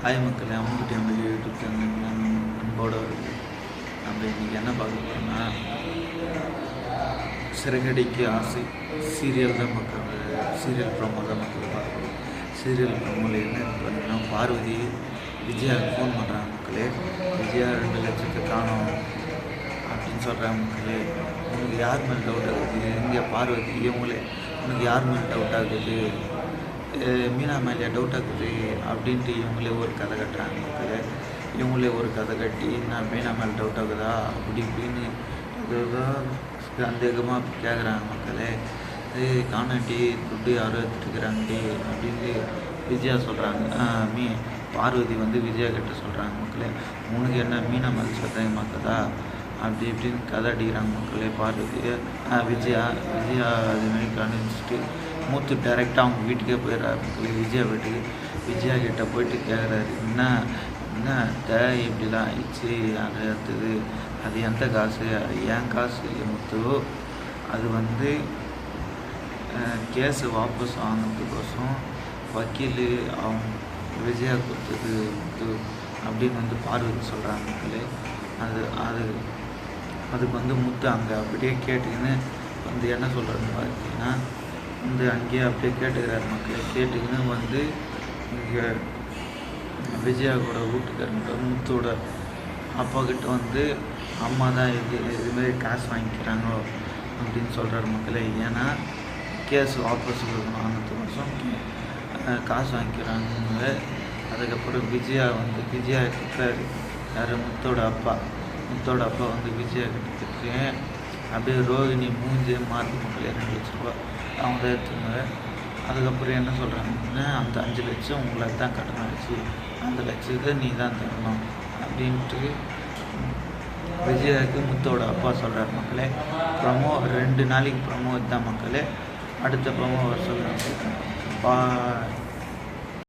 Hi மக்களே, அவங்ககிட்ட நம்மளுடைய யூடியூப் சேனலுக்கு நான் அன்போடு வருது. நம்ம இன்றைக்கி என்ன பார்க்க போகிறோம்னா, சிறகடிக்கு ஆசை சீரியல் தான் மக்கள், சீரியல் ப்ரோமோ தான் மக்கள் பார்க்கணும். சீரியல் ப்ரோமோவில் என்ன பார்த்தீங்கன்னா, பார்வதி விஜயாவுக்கு ஃபோன் பண்ணுறாங்க மக்களே. விஜயா 2 லட்சத்தை காணும் அப்படின்னு சொல்கிறாங்க மக்களே. உனக்கு யார் மேலே டவுட் ஆகுது? இங்கே பார்வதி இவங்களே உனக்கு யார் மேலே டவுட் ஆகுது? மீனா மேலே டவுட் ஆகுது அப்படின்ட்டு இவங்களே ஒரு கதை கட்டுறாங்க மக்களே. இவங்களே ஒரு கதை கட்டி நான் மீனா மேலே டவுட் ஆகுதா அப்படி இப்படின்னு அதுதான் சந்தேகமாக கேட்குறாங்க மக்களே. காணாட்டி துட்டு யாரோ எடுத்துக்கிறாங்கடி அப்படின்னு விஜயா சொல்கிறாங்க. பார்வதி விஜயா கிட்ட சொல்கிறாங்க மக்களே. உனக்கு என்ன மீனா மேலே சந்தேகமாக்குதா அப்படி இப்படின்னு கதை அடிக்கிறாங்க மக்களே. பார்வதி விஜயா அதுமாரி கணிச்சிட்டு மூத்து டைரெக்டாக அவங்க வீட்டுக்கே போயிடுறாரு மக்களே. விஜயா வீட்டுக்கு விஜயா கிட்டே போயிட்டு கேட்குறாரு, என்ன இப்படிலாம் ஆயிடுச்சு, அது அடுத்தது அது எந்த காசு, அது ஏன் காசு முத்து, அது கேஸை வாபஸ் வாங்கினதுக்கோசம் வக்கீல் அவங்க விஜயா கொடுத்தது முத்து அப்படின்னு பார்வதி சொல்கிறாங்க மக்களே. அதுக்கு முத்து அங்கே அப்படியே கேட்டுக்கின்னு என்ன சொல்கிறதுன்னு பார்த்தீங்கன்னா அங்கேயே அப்படியே கேட்டுக்கிறாரு மக்களே. கேட்டுக்கின்னு இங்கே விஜயா கூட வீட்டுக்காரங்கிட்ட முத்தோட அப்பா கிட்ட அம்மா தான் இதுமாரி காசு வாங்கிக்கிறாங்க அப்படின்னு சொல்கிறாரு மக்களே. ஏன்னா கேஸ் வாபஸ் வாங்கினதுக்கோசம் காசு வாங்கிக்கிறாங்க. அதுக்கப்புறம் விஜயா திட்டுறாரு. யார் முத்தோட அப்பா விஜயா கிட்ட திட்டுறேன். அப்படியே ரோகிணி மூஞ்சே மாற்றி மக்களே 2 லட்ச ரூபா அவங்க தான் எடுத்துங்க. அதுக்கப்புறம் என்ன சொல்கிறாங்கன்னா, அந்த 5 லட்சம் உங்களுக்கு தான் கட்டணாச்சு, அந்த லட்சத்தை நீ தான் தரணும் அப்படின்ட்டு விஜயாவுக்கு முத்தோட அப்பா சொல்கிறார் மக்களே. ப்ரமோ 2 நாளைக்கு ப்ரமோ தான் மக்களே. அடுத்த ப்ரமோ சொல்கிறாங்க.